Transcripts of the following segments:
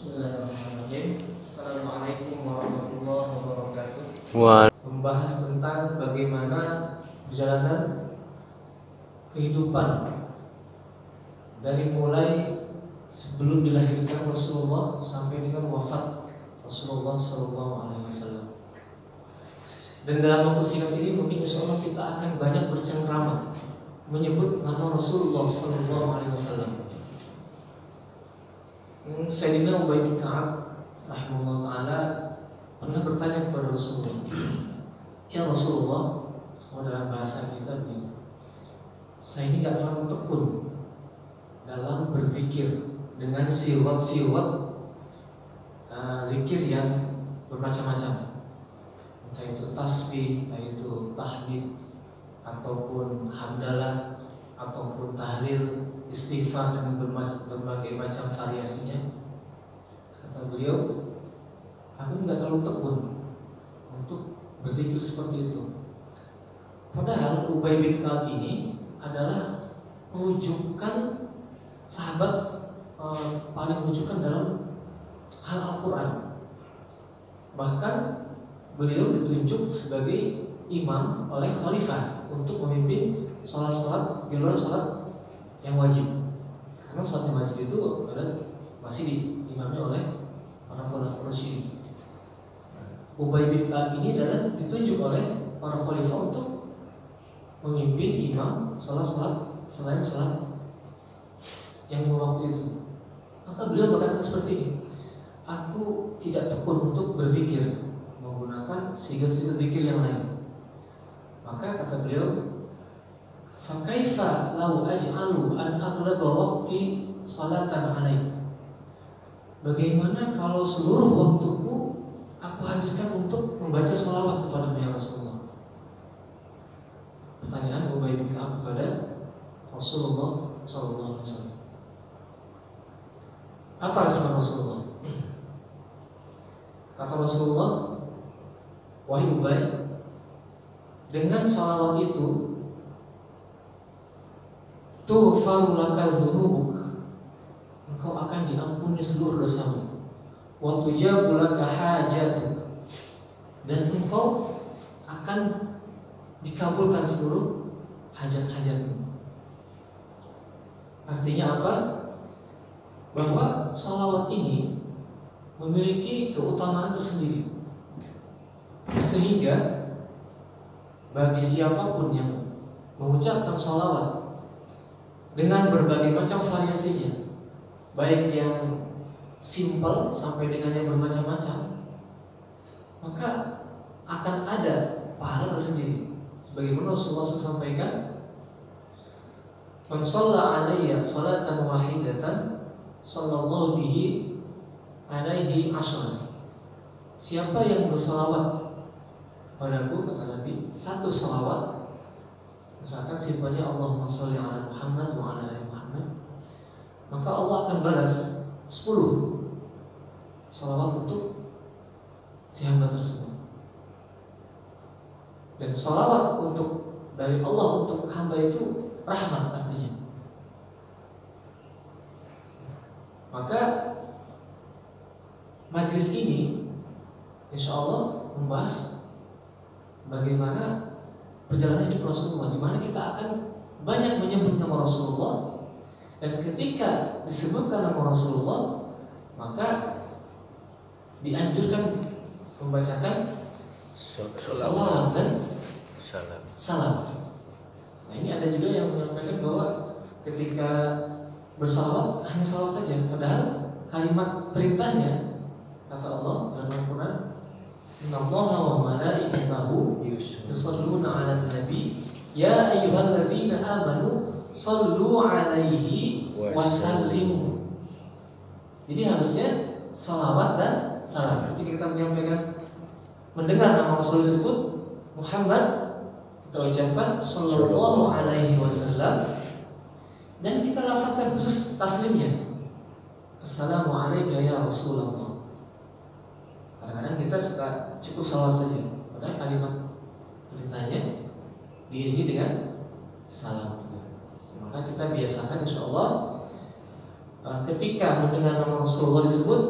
Bismillahirrahmanirrahim. Assalamualaikum warahmatullahi wabarakatuh. Membahas tentang bagaimana perjalanan kehidupan dari mulai sebelum dilahirkan Rasulullah sampai dengan wafat Rasulullah SAW. Dan dalam waktu singkat ini mungkin insya Allah kita akan banyak bercengkrama menyebut nama Rasulullah SAW. Sayyidina Ubay bin Ka'ab rahimahullah ta'ala pernah bertanya kepada Rasulullah, "Ya Rasulullah," dalam bahasa kita begini, "saya ini gak terlalu tekun dalam berzikir dengan siwat-siwat zikir yang bermacam-macam, entah itu tasbih, entah itu tahmid, ataupun hamdalah, ataupun tahlil, istighfar dengan berbagai macam variasinya." Kata beliau, "Aku nggak terlalu tekun untuk berzikir seperti itu." Padahal Ubay bin Ka'ab ini adalah rujukan sahabat paling rujukan dalam hal Al-Quran. Bahkan beliau ditunjuk sebagai imam oleh khalifah untuk memimpin sholat-sholat di luar sholat yang wajib, karena sholat yang wajib itu masih diimami oleh para khalifah Rasyidin. Ubay bin Ka'ab ini adalah ditunjuk oleh para khalifah untuk memimpin imam sholat-sholat selain sholat yang lima waktu itu. Maka beliau berkata seperti ini, "Aku tidak tekun untuk berzikir menggunakan sigat-sigat zikir yang lain." Maka kata beliau, "Fakaifa lau aj'alu an aghlaba waqti salatan alaik." Bagaimana kalau seluruh waktuku aku habiskan untuk membaca sholawat kepada ya Rasulullah? Pertanyaan Ubay bin Ka'ab kepada Rasulullah SAW. Apa respon Rasulullah? Kata Rasulullah, "Wahai Ubay, dengan sholawat itu tughfaru laka dzunubuk, engkau akan diampuni seluruh dosamu, wa tujabu laka hajatuk, dan engkau akan dikabulkan seluruh hajat-hajatmu." Artinya apa? Bahwa sholawat ini memiliki keutamaan tersendiri, sehingga bagi siapapun yang mengucapkan sholawat dengan berbagai macam variasinya, baik yang simpel sampai dengan yang bermacam-macam, maka akan ada pahala tersendiri. Sebagaimana Rasulullah SAW sampaikan, "Man shalla alayya salatan wahidatan sallallahu bihi alaihi asyran." Siapa yang bersalawat padaku, kata Nabi, satu salawat, misalkan simpelnya Allahumma sholli ala Muhammad wa ala ali Muhammad, maka Allah akan balas 10 salawat untuk si hamba tersebut. Dan salawat untuk dari Allah untuk hamba itu rahmat artinya. Maka majlis ini insya Allah membahas bagaimana perjalanan hidup Rasulullah, di mana kita akan banyak menyebut nama Rasulullah, dan ketika disebutkan nama Rasulullah maka dianjurkan membacakan salawat dan salam. Nah, ini ada juga yang menyampaikan bahwa ketika bersalawat hanya salawat saja, padahal kalimat perintahnya kata Allah dalam Al-Quran, "Innallaha wa malaikatahu yusholluna 'alan nabi ya ayyuhalladzina amanu shollu 'alaihi wa sallimu." Jadi harusnya salawat dan salam. Ketika kita menyampaikan, mendengar nama Rasul disebut Muhammad, kita ucapkan sallallahu alaihi wasallam, dan kita lafazkan khusus taslimnya, "Assalamu alayka ya Rasulullah." Kadang-kadang kita suka cukup salawat saja, padahal kalimat perintahnya diiringi dengan salam. Maka kita biasakan insya Allah ketika mendengar nama Rasulullah disebut,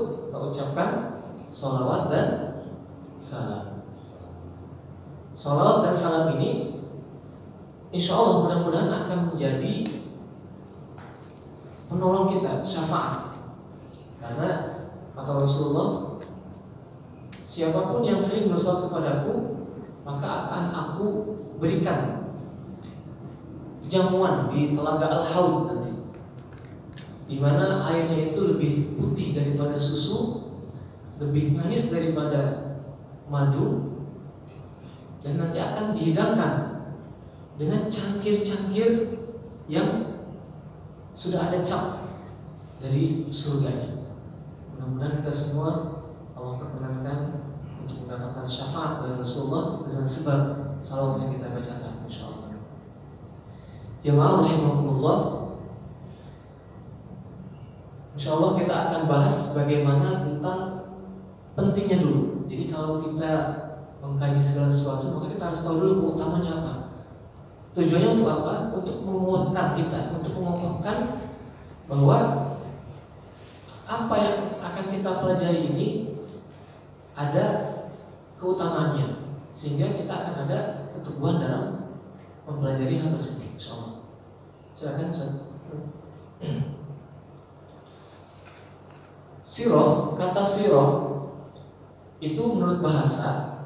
ucapkan sholawat dan salam. Sholawat dan salam ini insya Allah mudah-mudahan akan menjadi penolong kita, syafaat. Karena kata Rasulullah, siapapun yang sering bersolawat kepadaku, maka akan aku berikan jamuan di telaga Al-Haud nanti, di mana airnya itu lebih putih daripada susu, lebih manis daripada madu, dan nanti akan dihidangkan dengan cangkir-cangkir yang sudah ada cap dari surganya. Mudah-mudahan kita semua Allah perkenankan untuk mendapatkan syafaat dari Rasulullah dengan sebab salawat yang kita bacakan, insyaallah. Jemaah rahimakumullah, insyaallah kita akan bahas bagaimana tentang pentingnya dulu. Jadi kalau kita mengkaji segala sesuatu, maka kita harus tahu dulu keutamanya apa. Tujuannya untuk apa? Untuk menguatkan kita, untuk mengokohkan bahwa apa yang akan kita pelajari ini ada keutamaannya, sehingga kita akan ada keteguhan dalam mempelajari hal tersebut, insyaallah. Silakan Ustaz. Sirah, kata sirah itu menurut bahasa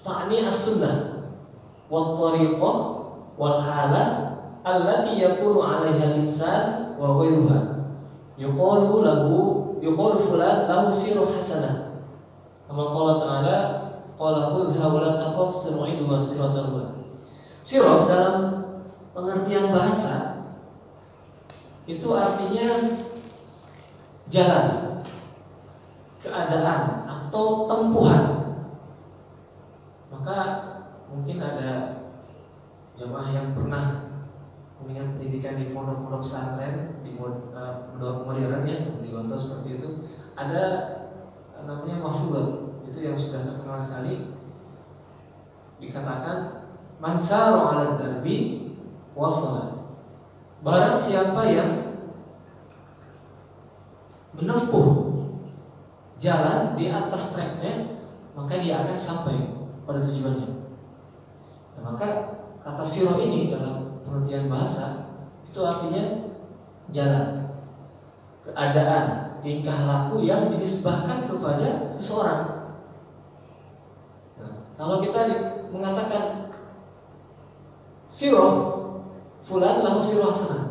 ta'ni as-sunnah wa tariqah wal halah allati yakunu 'alaiha al-insan wa ghairuha. Yuqalu fulan lahu sirah hasanah. Kama qala ta'ala, qala khudhha wa la takhaf sanu'iduha siratal ula. Sirah dalam pengertian bahasa itu artinya jalan, keadaan atau tempuhan. Maka mungkin ada jamaah yang pernah mengenyam pendidikan di pondok-pondok pesantren di modern ya, di Gonto seperti itu, ada namanya mahfuzah, itu yang sudah terkenal sekali. Dikatakan man sara 'ala darbi wasala. Barang siapa yang menempuh jalan di atas treknya, maka dia akan sampai pada tujuannya. Nah, maka kata sirah ini dalam pengertian bahasa itu artinya jalan, keadaan, tingkah laku yang dinisbahkan kepada seseorang. Nah, kalau kita mengatakan sirah fulan lahu sirah hasanah,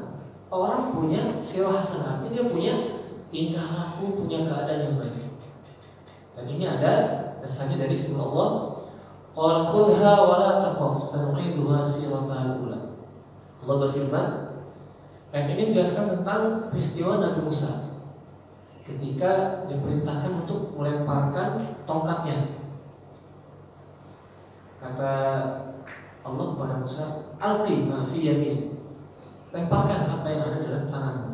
orang punya sirah hasanah, artinya dia punya tingkah laku, punya keadaan yang baik. Dan ini ada dasarnya dari firman Allah, qala khudhha wa la takhaf sanu'iduha siratal ula. Allah berfirman, ayat ini menjelaskan tentang peristiwa Nabi Musa ketika diperintahkan untuk melemparkan tongkatnya. Kata Allah kepada Musa, alqi ma fi yamin, lemparkan apa yang ada dalam tanganmu.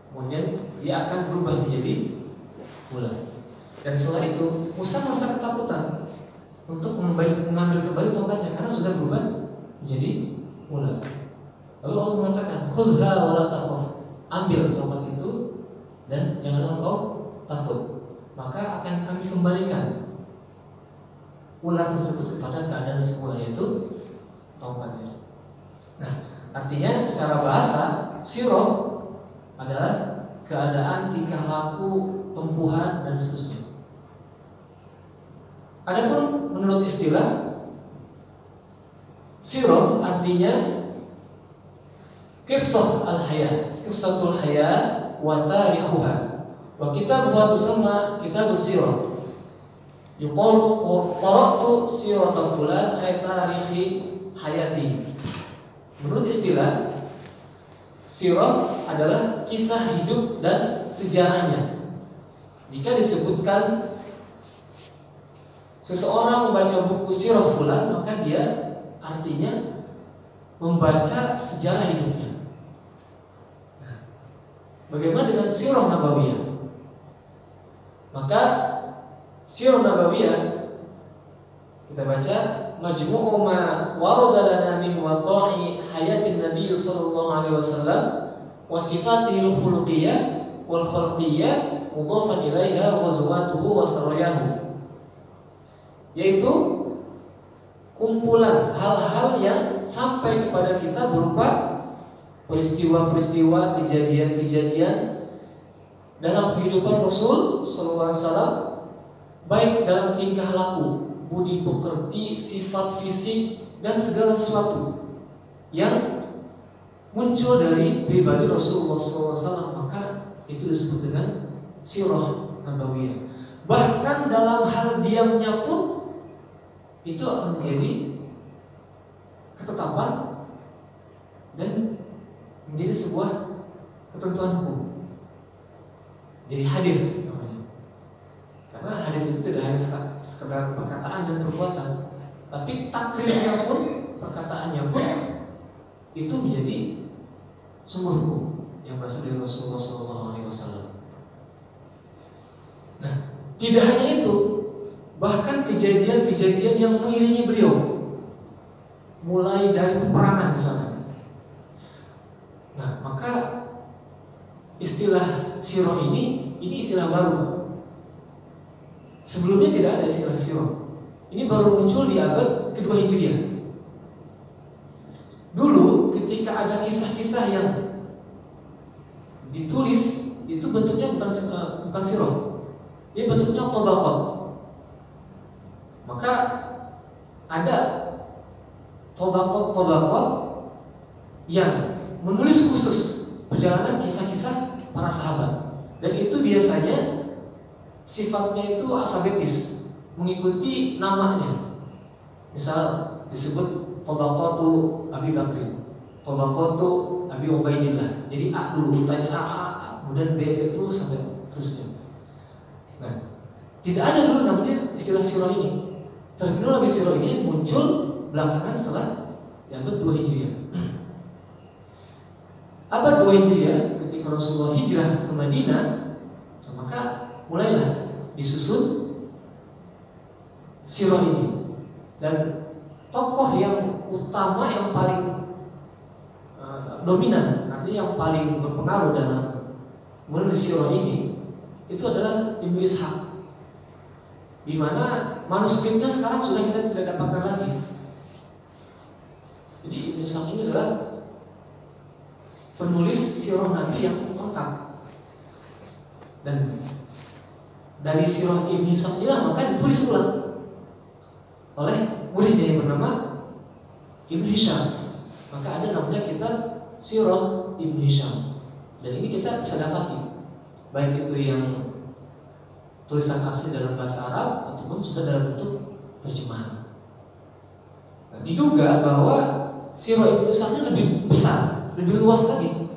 Kemudian dia akan berubah menjadi bola. Dan setelah itu Musa merasa ketakutan untuk mengambil kembali tongkatnya karena sudah berubah menjadi bola. Lalu Allah mengatakan, khudhha wa la takhaf, ambil tongkat itu dan janganlah engkau takut, maka akan kami kembalikan ular tersebut kepada keadaan semula, yaitu tongkatnya. Nah, artinya secara bahasa sirah adalah keadaan, tingkah laku, tempuhan dan seterusnya. Adapun menurut istilah sirah artinya qissah al-hayah, qissatul hayah wa tarikhuha. Wa kitabuha tusamma kitabus sirah. Yuqalu qara'tu sirata fulan ay tarikhi hayati. Menurut istilah sirah adalah kisah hidup dan sejarahnya. Jika disebutkan seseorang membaca buku sirah fulan, maka dia artinya membaca sejarah hidupnya. Nah, bagaimana dengan sirah nabawiyah? Maka sirah nabawiyah kita baca majmu'u ma warada lana min waqa'i hayatin nabiy sallallahu alaihi wasallam wa sifatihil khuluqiyah wal khalqiyah mudhafan ilaiha ghazwatuhu wa sarayahu, yaitu kumpulan hal-hal yang sampai kepada kita berupa peristiwa-peristiwa, kejadian-kejadian dalam kehidupan Rasul sallallahu alaihi wasallam, baik dalam tingkah laku, budi pekerti, sifat fisik, dan segala sesuatu yang muncul dari pribadi Rasulullah SAW, maka itu disebut dengan sirah nabawiyah. Bahkan dalam hal diamnya pun itu akan menjadi ketetapan dan menjadi sebuah ketentuan hukum. Jadi hadis namanya. Karena hadis itu tidak hanya sekedar perkataan dan perbuatan, tapi takrirnya pun, perkataannya pun itu menjadi sumber hukum yang berasal dari Rasulullah SAW. Nah, tidak hanya itu, bahkan kejadian-kejadian yang mengiringi beliau, mulai dari peperangan misalnya. Nah, maka istilah sirah ini istilah baru. Sebelumnya tidak ada istilah sirah. Ini baru muncul di abad kedua Hijriah. Dulu ketika ada kisah-kisah yang ditulis, itu bentuknya bukan sirah. Ini bentuknya tabaqat. Maka ada tabaqat yang menulis khusus perjalanan kisah-kisah para sahabat, dan itu biasanya sifatnya itu alfabetis, mengikuti namanya. Misal disebut tabaqatu Abi Bakri, tabaqatu Abi Ubaidillah. Jadi A dulu, urutannya A, kemudian B terus sampai seterusnya. Nah, tidak ada dulu namanya istilah sirah ini. Terminologi sirah ini muncul belakangan setelah abad 2 Hijriah. Abad 2 Hijriah ketika Rasulullah hijrah ke Madinah, maka mulailah disusun sirah ini. Dan tokoh yang utama, yang paling dominan, artinya yang paling berpengaruh dalam menulis sirah ini, itu adalah Ibnu Ishaq, di mana manuskripnya sekarang sudah kita tidak dapatkan lagi. Jadi Ibnu Ishaq ini adalah penulis sirah Nabi yang lengkap. Dan dari sirah Ibnu Ishaq inilah maka ditulis ulang oleh muridnya yang bernama Ibnu Hisham. Maka ada namanya kitab Sirah Ibnu Hisham. Dan ini kita bisa dapati, baik itu yang tulisan asli dalam bahasa Arab ataupun sudah dalam bentuk terjemahan. Nah, diduga bahwa Sirah Ibnu Hisham ini lebih besar, lebih luas lagi,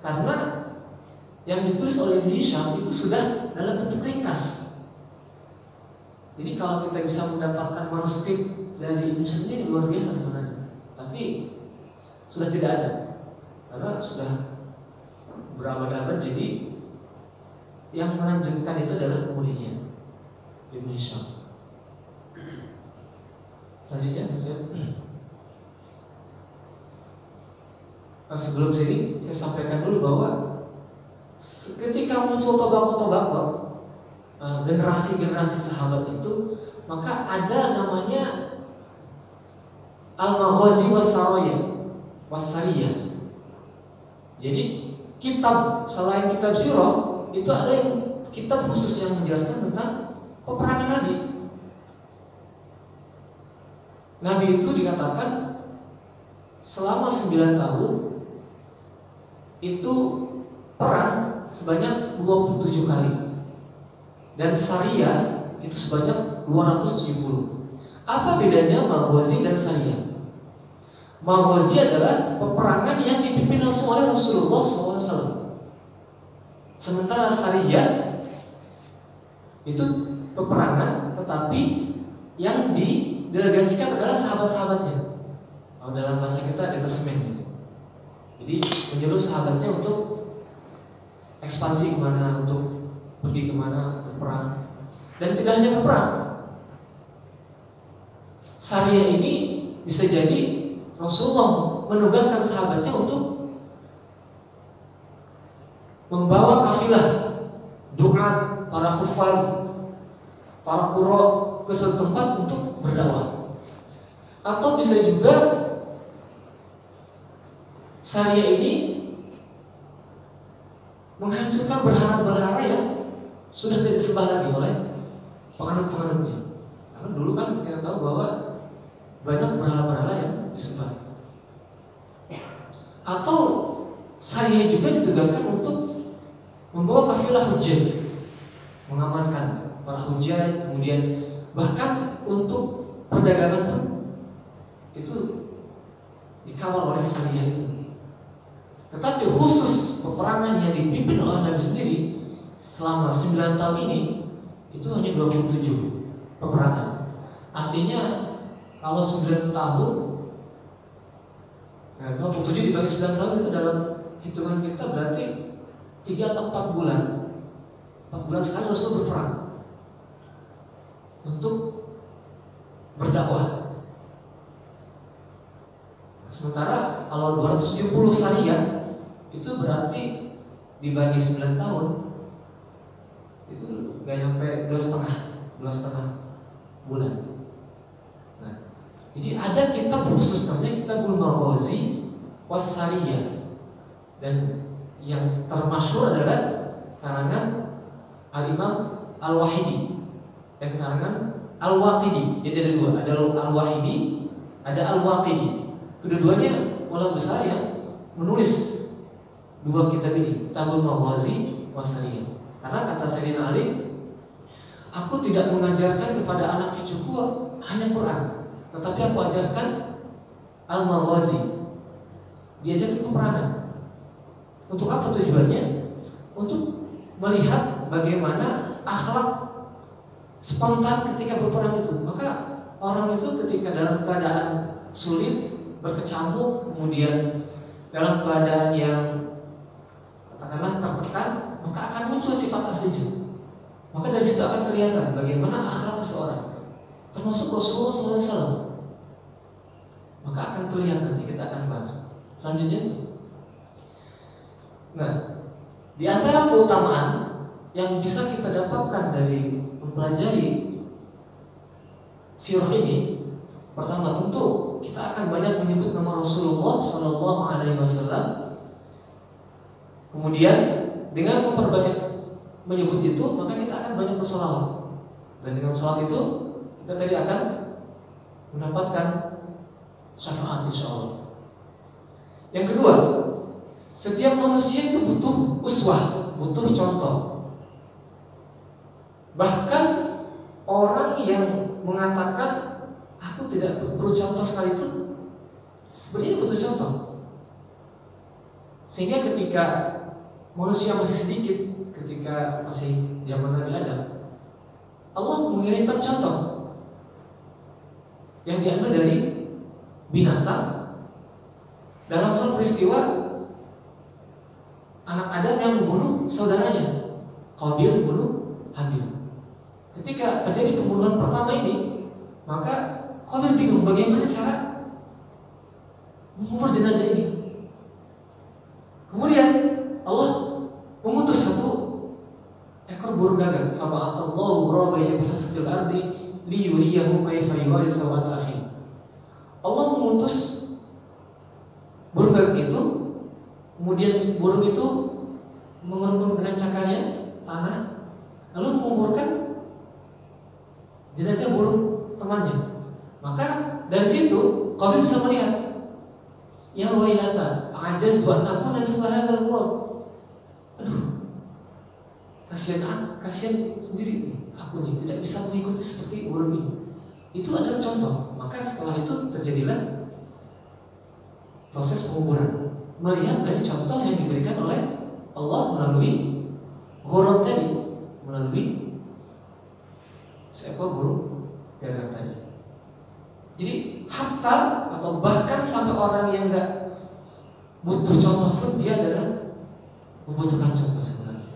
karena yang ditulis oleh Ibnu Hisham itu sudah dalam bentuk ringkas. Jadi kalau kita bisa mendapatkan manuskrip dari Ibnu Hisham ini luar biasa sebenarnya. Tapi sudah tidak ada, karena sudah berabad-abad. Jadi yang melanjutkan itu adalah muridnya Ibnu Hisham. Selanjutnya sebelum sini saya sampaikan dulu bahwa ketika muncul tabaqat generasi-generasi sahabat itu, maka ada namanya al-maghazi was-sariyah. Jadi kitab selain kitab sirah itu ada yang kitab khusus yang menjelaskan tentang peperangan Nabi. Nabi itu dikatakan selama 9 tahun itu perang sebanyak 27 kali, dan sariyah itu sebanyak 270. Apa bedanya maghazi dan sariyah? Maghazi adalah peperangan yang dipimpin langsung oleh Rasulullah SAW. Sementara sariyah itu peperangan tetapi yang didelegasikan adalah sahabat-sahabatnya. Kalau dalam bahasa kita detasemen gitu. Jadi menyuruh sahabatnya untuk ekspansi kemana, untuk pergi kemana, berperang. Dan tidak hanya berperang, syariah ini bisa jadi Rasulullah menugaskan sahabatnya untuk membawa kafilah duat, para hufaz, para qurra ke suatu tempat untuk berdakwah. Atau bisa juga syariah ini menghancurkan berhala-berhala yang sudah tidak disembah lagi oleh penganut-penganutnya. Karena dulu kan kita tahu bahwa banyak berhala-berhala yang disembah. Atau syariah juga ditugaskan untuk membawa kafilah hujjah, mengamankan para hujjah, kemudian bahkan untuk perdagangan pun itu dikawal oleh syariah itu. Tetapi khusus peperangan yang dipimpin oleh Nabi sendiri selama 9 tahun ini itu hanya 27 peperangan. Artinya kalau 9 tahun, nah 27 dibagi 9 tahun itu dalam hitungan kita berarti 3 atau 4 bulan. 4 bulan sekali Rasul berperang untuk berdakwah. Sementara kalau 270 syariah itu berarti dibagi 9 tahun itu gak nyampe 2,5 bulan. Nah, jadi ada kitab khusus namanya Kitabul Maghazi was Sariyah, dan yang termasyhur adalah karangan Al-Imam Al-Wahidi dan karangan Al-Waqidi. Jadi ada dua, ada Al-Wahidi, ada Al-Waqidi. Kedua-duanya ulama besar yang menulis dua kitab ini, Kitabul Maghazi was Sariyah. Karena kata Sayyidina Ali, aku tidak mengajarkan kepada anak cucuku hanya Quran, tetapi aku ajarkan Al-Maghazi, diajarkan peperangan. Untuk apa tujuannya? Untuk melihat bagaimana akhlak spontan ketika berperang itu. Maka orang itu ketika dalam keadaan sulit, berkecamuk, kemudian dalam keadaan yang katakanlah tertekan, maka akan muncul sifat aslinya. Maka dari situ akan kelihatan bagaimana akhlak seseorang, termasuk Rasulullah SAW. Maka akan terlihat, nanti kita akan bahas selanjutnya. Nah, di antara keutamaan yang bisa kita dapatkan dari mempelajari sirah ini, pertama tentu kita akan banyak menyebut nama Rasulullah SAW. Kemudian dengan memperbanyak menyebut itu, maka kita akan banyak bersolawat. Dan dengan solawat itu kita tadi akan mendapatkan syafaat insyaallah. Yang kedua, setiap manusia itu butuh uswah, butuh contoh. Bahkan orang yang mengatakan aku tidak perlu contoh sekalipun, sebenarnya butuh contoh. Sehingga ketika manusia masih sedikit, ketika masih zaman Nabi Adam, Allah mengirimkan contoh yang diambil dari binatang dalam hal peristiwa anak Adam yang membunuh saudaranya, Qabil membunuh Habil. Ketika terjadi pembunuhan pertama ini, maka Qabil bingung bagaimana cara mengubur jenazah ini. Kemudian Allah mengutus satu ekor burung gagak, faba'atsallahu ghuraban yabhasu fil ardi liyuriyahu kaifa yuwari sawat akhi. Allah mengutus burung gagak itu, kemudian burung itu mengerumung dengan cakarnya tanah, lalu menguburkan jenazah burung temannya. Maka dari situ Qabil bisa melihat, ya wailata ajaztu an akuna mithla hadzal ghurab. Aduh, kasihan sendiri aku nih, tidak bisa mengikuti seperti burung ini. Itu adalah contoh. Maka setelah itu terjadilah proses penguburan, melihat dari contoh yang diberikan oleh Allah melalui ghurab tadi, melalui seekor burung gagak tadi. Jadi hatta atau bahkan sampai orang yang enggak butuh contoh pun dia adalah membutuhkan contoh sebenarnya.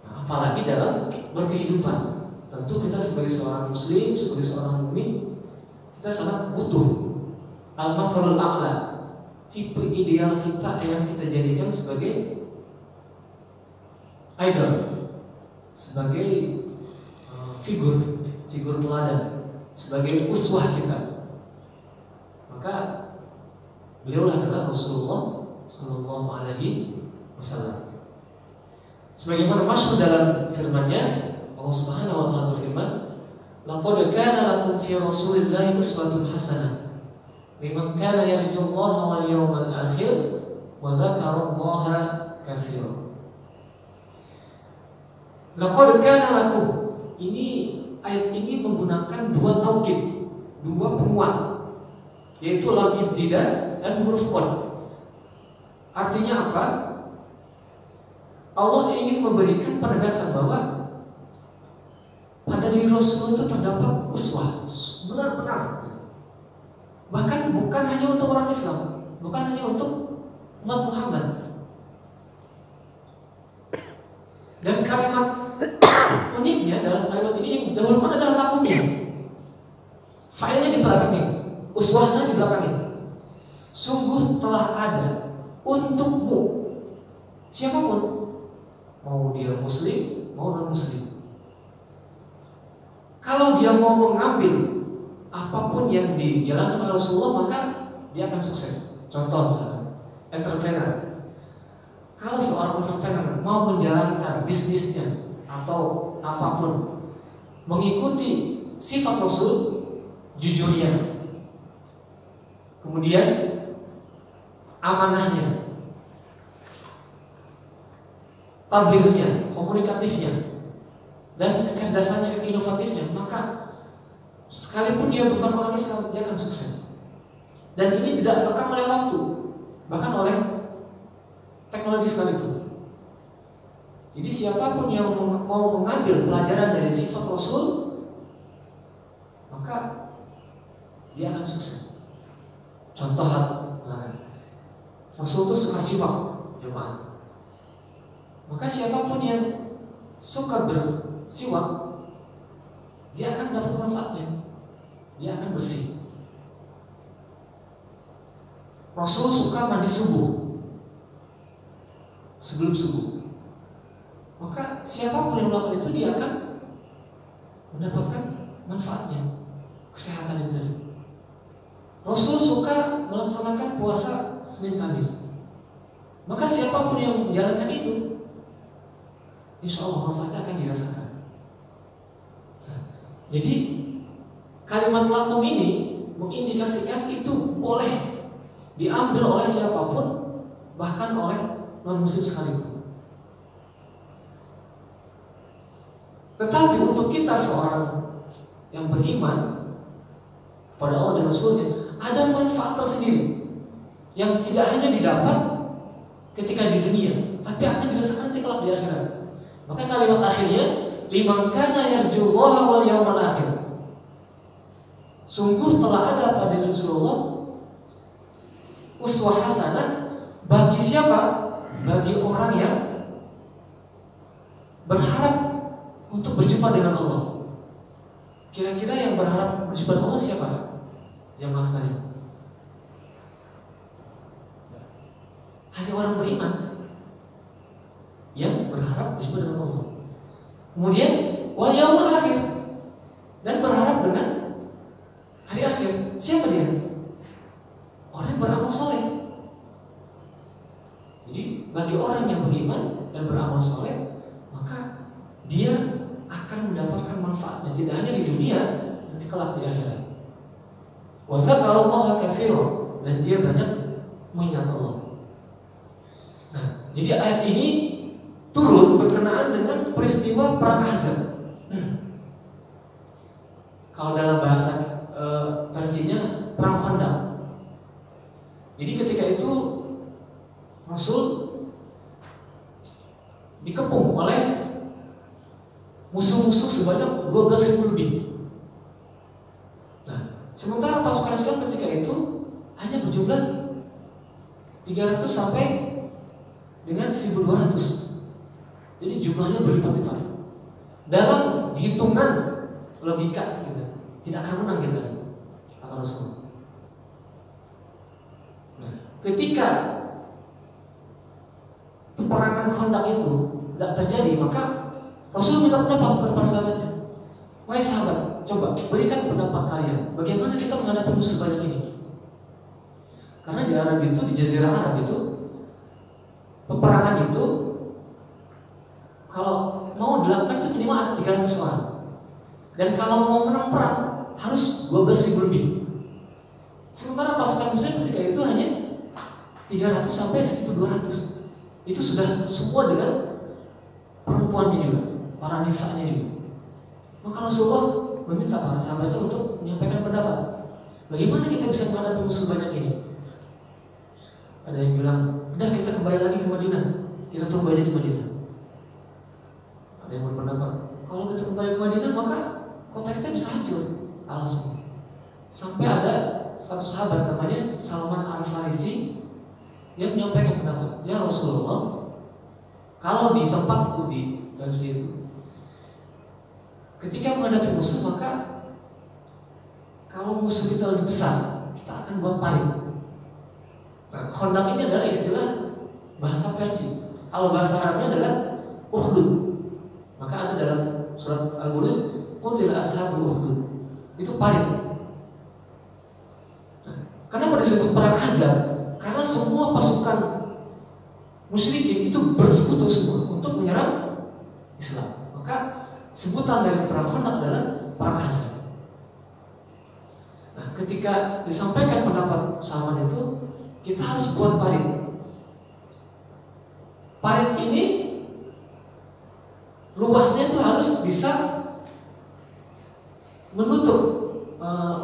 Nah, apalagi dalam berkehidupan. Tentu kita sebagai seorang muslim, sebagai seorang mukmin, kita sangat butuh al-mathalul a'la, tipe ideal kita yang kita jadikan sebagai idol. sebagai figur teladan, sebagai uswah kita. Maka beliau adalah Rasulullah Sallallahu Alaihi Wasallam. Sebagaimana masyhur dalam firman-Nya, Allah Subhanahu Wa Taala berfirman, "Laqad kana lakum fi Rasulillahi uswatun hasanah liman kana yarjullaha wal yawmal akhir wa dzakarallaha katsiran." Laqad kana lakum, ini ayat ini menggunakan dua taukid, dua penguat, yaitu lam ibtida dan huruf qad. Artinya apa? Allah ingin memberikan penegasan bahwa pada diri Rasul itu terdapat uswah, benar-benar. Bahkan bukan hanya untuk orang Islam, bukan hanya untuk umat Muhammad. Dan kalimat uniknya dalam kalimat ini yang dahulukan adalah lakumnya. Failnya di belakangnya, uswahnya di belakangnya. Sungguh telah ada untukmu, siapapun, mau dia muslim, mau non muslim. Kalau dia mau mengambil apapun yang dijalankan oleh Rasulullah, maka dia akan sukses. Contoh misalnya, entrepreneur. Kalau seorang entrepreneur mau menjalankan bisnisnya atau apapun mengikuti sifat Rasul, jujurnya, kemudian amanahnya, tabirnya, komunikatifnya, dan kecerdasannya, inovatifnya, maka sekalipun dia bukan orang Islam, dia akan sukses. Dan ini tidak lekang oleh waktu, bahkan oleh teknologi sekalipun. Jadi siapapun yang mau mengambil pelajaran dari sifat Rasul, maka dia akan sukses. Contoh, Rasul itu suka simak jemaah. Maka siapapun yang suka bersiwak, dia akan dapat manfaatnya. Dia akan bersih. Rasul suka mandi subuh, sebelum subuh. Maka siapapun yang melakukan itu, dia akan mendapatkan manfaatnya, kesehatan itu. Rasul suka melaksanakan puasa Senin Kamis. Maka siapapun yang menjalankan itu, insya Allah manfaatnya akan dirasakan. Jadi kalimat lakum ini mengindikasikan itu boleh diambil oleh siapapun, bahkan oleh non-muslim sekalipun. Tetapi untuk kita seorang yang beriman kepada Allah dan Rasulnya, ada manfaat tersendiri yang tidak hanya didapat ketika di dunia, tapi akan dirasakan nanti kelak di akhirat. Maka kalimat akhirnya, liman kana yarjullaha wal yawmal akhir. Sungguh telah ada pada Rasulullah uswah hasanah bagi siapa? Bagi orang yang berharap untuk berjumpa dengan Allah. Kira-kira yang berharap berjumpa dengan Allah siapa? Jamaah sekalian. Hanya orang beriman yang berharap berjumpa dengan Allah. Kemudian wal yaumul akhir, dan berharap dengan hari akhir. Siapa dia? Orang yang beramal soleh. Jadi bagi orang yang beriman dan beramal soleh, maka dia akan mendapatkan manfaatnya tidak hanya di dunia, nanti kelak di akhirat. Wa dzakarallaha katsiran, dan dia banyak mengingat Allah. Nah, jadi ayat ini turun berkenaan dengan peristiwa perang Ahzab. Kalau dalam bahasa versinya perang Khandaq. Jadi ketika itu Rasul dikepung oleh musuh-musuh sebanyak 12.000 lebih. Nah, sementara pasukan Islam ketika itu hanya berjumlah 300 sampai dengan 1.200. Jadi jumlahnya berlipat-lipat. Dalam hitungan logika gitu, tidak akan menang kita, kata Rasul. Nah, ketika peperangan Khandaq itu tidak terjadi, maka Rasul minta pendapat kepada para sahabatnya. Wahai sahabat, coba berikan pendapat kalian. Bagaimana kita menghadapi musuh sebanyak ini? Karena di Arab itu, di Jazirah Arab itu, peperangan itu kalau mau dilakukan itu minimal ada 300 orang. Dan kalau mau menang perang harus 12.000 lebih. Sementara pasukan muslim ketika itu hanya 300 sampai 1.200. Itu sudah semua dengan perempuannya juga, para nisanya juga. Maka Rasulullah meminta para sahabatnya untuk menyampaikan pendapat. Bagaimana kita bisa menghadapi musuh banyak ini? Ada yang bilang, udah kita kembali lagi ke Madinah, kita tunggu aja di Madinah. Ada yang berpendapat, kalau kita kembali ke Madinah maka kota kita bisa hancur, kalah semua. Sampai ada satu sahabat namanya Salman Al-Farisi yang menyampaikan pendapat, ya Rasulullah, kalau di tempatku di versi itu, ketika menghadapi musuh maka kalau musuh kita lebih besar, kita akan buat parit. Nah, Khandaq ini adalah istilah bahasa Persia. Kalau bahasa Arabnya adalah Ukhdud. Maka ada dalam surat Al-Buruj, Qutila ashabul Ukhdud. Itu parit. Nah, kenapa disebut perang Ahzab? Karena semua pasukan musyrikin itu bersekutu semua untuk menyerang Islam. Maka sebutan dari perang Khandaq adalah perang Ahzab. Nah, ketika disampaikan pendapat Salman itu, kita harus buat parit. Parit ini luasnya itu harus bisa menutup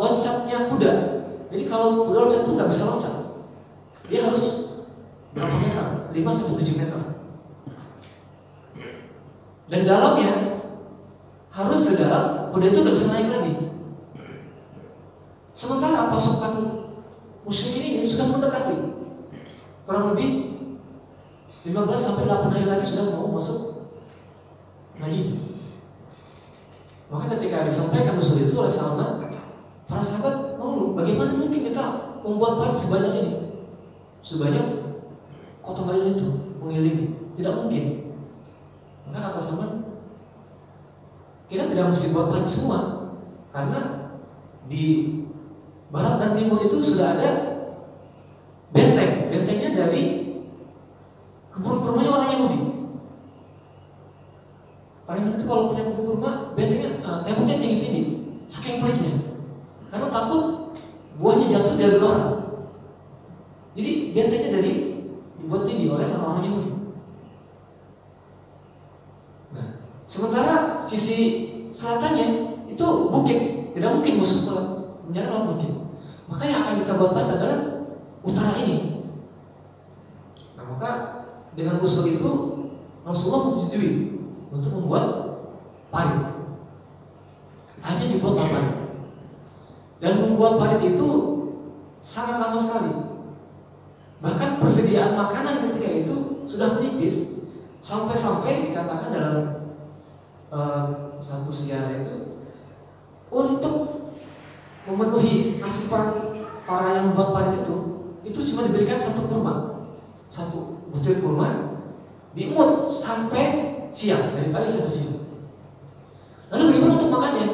loncatnya kuda. Jadi kalau kuda loncat itu nggak bisa loncat, dia harus berapa meter? 5-7 meter. Dan dalamnya harus sedalam kuda itu nggak bisa naik lagi. Sementara pasukan musyrikin ini sudah mendekati, kurang lebih 15-8 hari lagi sudah mau masuk Madinah. Maka ketika disampaikan usul itu oleh sahabat, para sahabat mengeluh, bagaimana mungkin kita membuat parit sebanyak ini, sebanyak kota Madinah itu mengelilingi? Tidak mungkin. Maka kata sahabat, kita tidak mesti buat parit semua, karena di barat dan timur itu sudah ada benteng. Bentengnya dari kebun kurmanya orang Yahudi. Orang Yahudi itu kalau punya kebun kurma, bentengnya temboknya tinggi-tinggi, saking pelitnya, karena takut buahnya jatuh di hadapan orang. Jadi bentengnya dari dibuat tinggi oleh orang-orang Yahudi. Nah, sementara sisi selatannya itu bukit, tidak mungkin musuh menyerang lewat bukit. Maka yang akan kita buat parit adalah utara ini. Nah, maka dengan usul itu Rasulullah menyetujui untuk membuat parit. Akhirnya dibuatlah parit. Dan membuat parit itu sangat lama sekali. Bahkan persediaan makanan ketika itu sudah menipis, sampai-sampai dikatakan dalam satu sejarah itu, untuk memenuhi asupan para yang buat parit itu cuma diberikan satu kurma, satu butir kurma, diemut sampai siang, dari pagi sampai siang. Lalu bagaimana untuk makannya?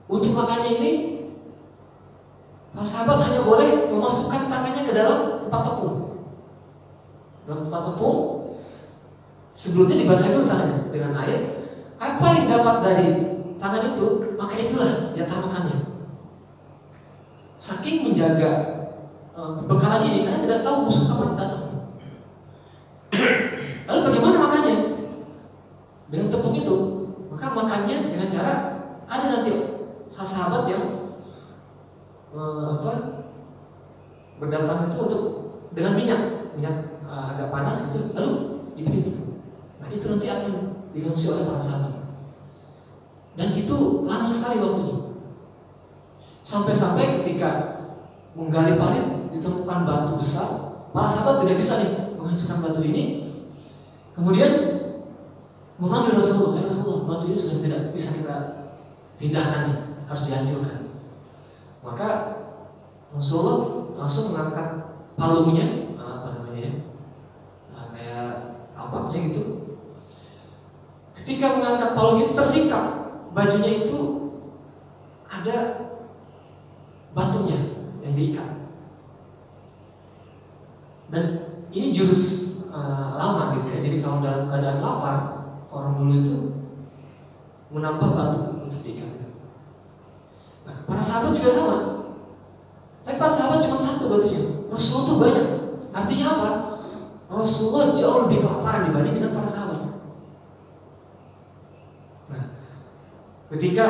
Untuk makannya ini, para sahabat hanya boleh memasukkan tangannya ke dalam tempat tepung. Dalam tempat tepung, sebelumnya dibasahi dulu tangannya dengan air. Apa yang didapat dari tangan itu, maka itulah jatah makannya. Saking menjaga perbekalan ini, karena tidak tahu musuh kapan datang. Lalu bagaimana makannya? Dengan tepung itu, maka makannya dengan cara ada nanti sahabat yang berdatang itu untuk dengan minyak agak panas gitu, lalu dibikin tepung. Nah, itu nanti akan dikonsumsi oleh para sahabat. Dan itu lama sekali waktunya. Sampai-sampai ketika menggali parit ditemukan batu besar, para sahabat tidak bisa nih menghancurkan batu ini. Kemudian memanggil Rasulullah, Rasulullah, batu ini sudah tidak bisa kita pindahkan nih, harus dihancurkan. Maka Rasulullah langsung mengangkat palungnya, kayak kapaknya gitu. Ketika ketika mengangkat palungnya itu tersingkap, bajunya itu ada batunya yang diikat. Dan ini jurus lama gitu ya. Jadi kalau dalam keadaan lapar, orang dulu itu menambah batu untuk diikat. Nah, para sahabat juga sama. Tapi para sahabat cuma satu batunya. Rasulullah itu banyak. Artinya apa? Rasulullah jauh lebih kelaparan dibanding dengan para sahabat. Nah, ketika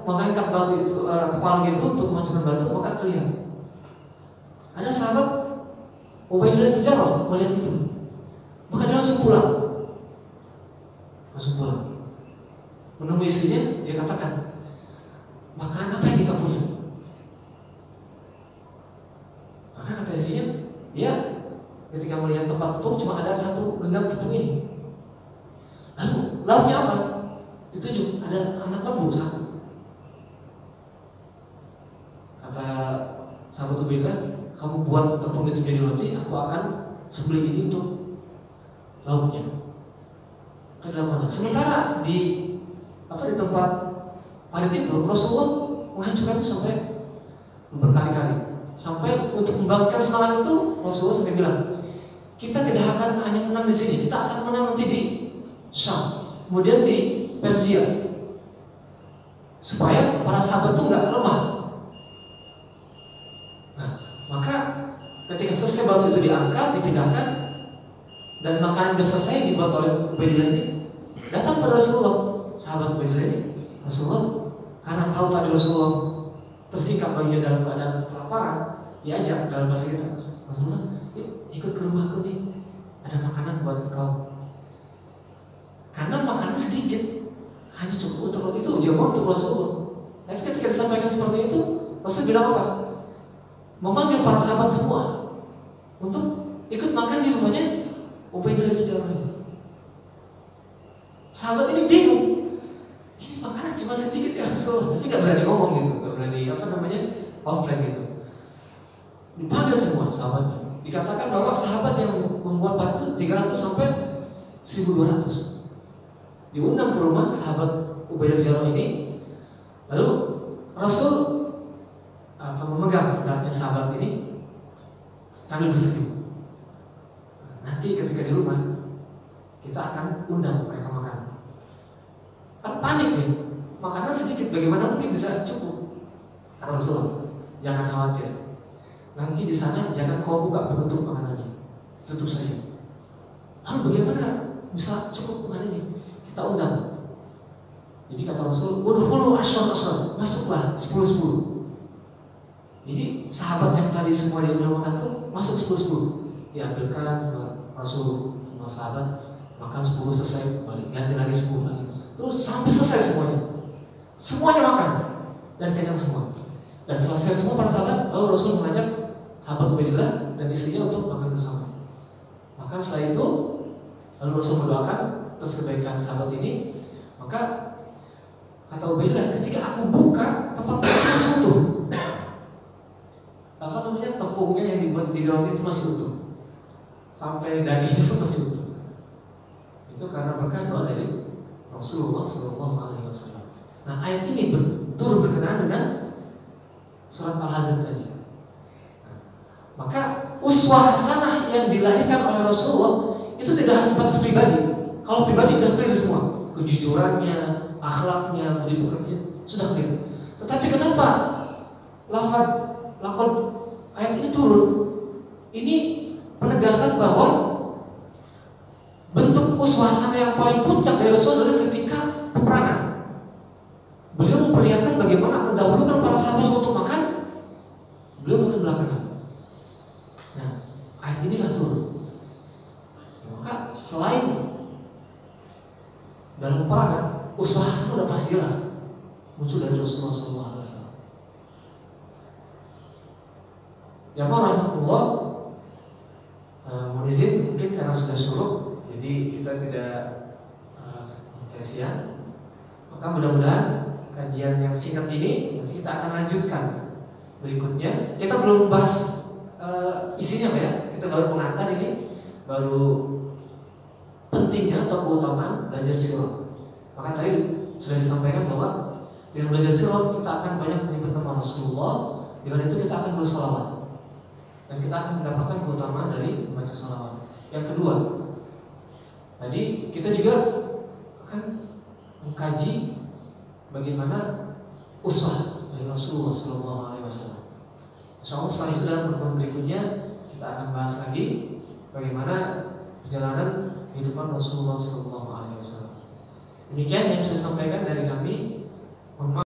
mengangkat batu itu, kepala itu untuk memancurkan batu, maka terlihat ada sahabat Ubaidillah bin Jarrah melihat itu, maka dia langsung pulang. Menemui istrinya, dia katakan, makan apa yang kita punya? Maka kata istrinya, ya, ketika melihat tempat tepung cuma ada satu genggam tepung ini. Lalu lauknya apa? Ditunjuk, ada anak lembu satu. Kata sahabat Ubaidillah, kamu buat tepung itu jadi roti, aku akan sembelih ini untuk lauknya. Adalah mana? Sementara di tempat parit itu Rasulullah menghancurkan itu sampai berkali-kali. Sampai untuk membangkitkan semangat itu Rasulullah sampai bilang, kita tidak akan hanya menang di sini, kita akan menang nanti di Syam, kemudian di Persia, supaya para sahabat itu nggak lemah. Nah, maka ketika selesai batu itu diangkat, dipindahkan, dan makanan sudah selesai dibuat oleh Ubaidillah ini, datang pada Rasulullah. Sahabat Ubaidillah ini, Rasulullah, karena tahu tadi Rasulullah tersingkap bagian dalam keadaan kelaparan, diajak dalam bahasa kita, Rasulullah, yuk ikut ke rumahku nih, ada makanan buat engkau. Karena makannya sedikit, hanya cukup untuk itu, jawaban untuk Rasulullah. Tapi ketika disampaikan seperti itu, Rasul bilang apa? Memanggil para sahabat semua untuk ikut makan di rumahnya Ubaidillah bin Jarrah ini. Sahabat ini bingung, ini makanan cuma sedikit ya Rasulullah, tapi nggak berani ngomong gitu, nggak berani komplain gitu. Dipanggil semua sahabatnya. Dikatakan bahwa sahabat yang membuat parit itu 300 sampai 1200. Diundang ke rumah sahabat Ubaidillah bin Jarrah ini, lalu Rasul memegang pundaknya sahabat ini sambil bersenyum. Nanti ketika di rumah kita akan undang mereka makan. Kan panik nih, makanan sedikit, bagaimana mungkin bisa cukup? Kata Rasulullah, jangan khawatir. Nanti di sana jangan kau buka penutup makanannya, tutup saja. Lalu bagaimana bisa cukup makan ini? Kita undang. Jadi kata Rasul, udkhulu ashran, masuklah 10-10. Jadi sahabat yang tadi semua dia udah makan tuh masuk 10-10. Diambilkan sama Rasul, sama sahabat, makan 10 selesai, balik ganti lagi 10 lagi. Terus sampai selesai semuanya. Semuanya makan dan kenyang semua. Dan selesai semua para sahabat, lalu Rasul mengajak sahabat Ubaidillah dan istrinya untuk makan bersama. Maka setelah itu lalu Rasul mendoakan atas kebaikan sahabat ini. Maka kata Ubaidillah, ketika aku buka tempat makan masih utuh. Tepungnya yang dibuat di roti itu masih utuh, sampai dagingnya pun masih utuh. Itu karena berkah doa dari Rasulullah SAW. Nah, ayat ini turun berkenaan dengan surat Al-Ahzab tadi. Nah, maka uswah hasanah yang dilahirkan oleh Rasulullah itu tidak sebatas pribadi. Kalau pribadi sudah clear semua, kejujurannya, akhlaknya, budi pekerti sudah clear. Tetapi kenapa lakon ayat ini turun? Ini penegasan bahwa bentuk uswah hasanah yang paling puncak dari Rasul adalah ketika peperangan. Beliau memperlihatkan bagaimana mendahulukan para sahabat untuk makan, beliau makan belakangan. Nah, ayat inilah turun. Maka selain dalam peperangan, uswah hasanah sudah pasti jelas muncul dari Rasulullah SAW. Ya rahmatullah, mohon izin mungkin karena sudah syuruk, jadi kita tidak sampai siang. Maka mudah-mudahan kajian yang singkat ini nanti kita akan lanjutkan berikutnya. Kita belum bahas isinya Pak ya, kita baru pengantar ini, baru pentingnya atau keutamaan belajar sirah. Maka tadi sudah disampaikan bahwa dengan belajar sirah kita akan banyak menyebut nama Rasulullah. Dengan itu kita akan bersalawat dan kita akan mendapatkan keutamaan dari membaca salawat. Yang kedua, tadi kita juga akan mengkaji bagaimana uswah dari Rasulullah SAW. Insyaallah selanjutnya dalam pertemuan berikutnya kita akan bahas lagi bagaimana perjalanan kehidupan Rasulullah SAW. Demikian yang saya sampaikan dari kami. Mohon maaf